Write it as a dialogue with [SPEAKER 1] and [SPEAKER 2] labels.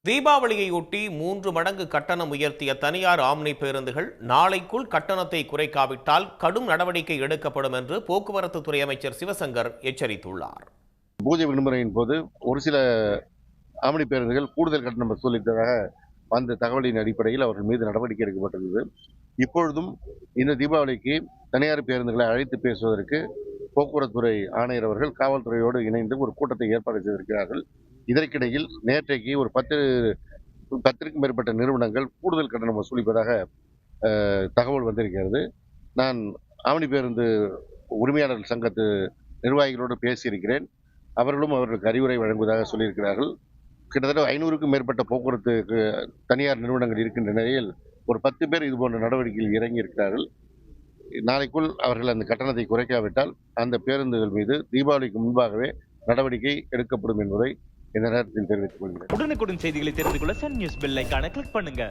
[SPEAKER 1] தீபாவளியையொட்டி 3 மடங்கு கட்டணம் உயர்த்திய தனியார் ஆம்னி பேருந்துகள் நாளைக்குள் கட்டணத்தை குறைக்காவிட்டால் கடும் நடவடிக்கை எடுக்கப்படும் என்று போக்குவரத்து துறை அமைச்சர் சிவசங்கர் எச்சரித்துள்ளார்.
[SPEAKER 2] பூஜை விடுமுறையின் போது ஒரு சில ஆம்னி பேருந்துகள் கூடுதல் கட்டணம் வசூலித்ததாக வந்த தகவலின் அடிப்படையில் அவர்கள் மீது நடவடிக்கை எடுக்கப்பட்டிருந்தது. இப்பொழுதும் இந்த தீபாவளிக்கு தனியார் பேருந்துகளை அழைத்து பேசுவதற்கு போக்குவரத்துறை ஆணையர் அவர்கள் காவல்துறையோடு இணைந்து ஒரு கூட்டத்தை ஏற்பாடு செய்திருக்கிறார்கள். இதற்கிடையில் நேற்றைக்கு ஒரு 10க்கும் மேற்பட்ட நிறுவனங்கள் கூடுதல் கட்டணம் வசூலிப்பதாக தகவல் வந்திருக்கிறது. நான் ஆம்னி பேருந்து உரிமையாளர் சங்கத்து நிர்வாகிகளோடு பேசியிருக்கிறேன். அவர்களும் அவர்களுக்கு அறிவுரை வழங்குவதாக சொல்லியிருக்கிறார்கள். கிட்டத்தட்ட 500க்கும் மேற்பட்ட போக்குவரத்து தனியார் நிறுவனங்கள் இருக்கின்ற நிலையில் ஒரு 10 பேர் இது போன்ற நடவடிக்கையில் இறங்கி இருக்கிறார்கள். நாளைக்குள் அவர்கள் அந்த கட்டணத்தை குறைக்காவிட்டால் அந்த பேருந்துகள் மீது தீபாவளிக்கு முன்பாகவே நடவடிக்கை எடுக்கப்படும் என்பதை இந்த நேரத்தில் தெரிவித்துக் கொள்கிறேன்.
[SPEAKER 3] உடனுக்குடன் செய்திகளை தெரிந்து கொள்ள சன் நியூஸ் பெல் ஐகானை கிளிக் பண்ணுங்க.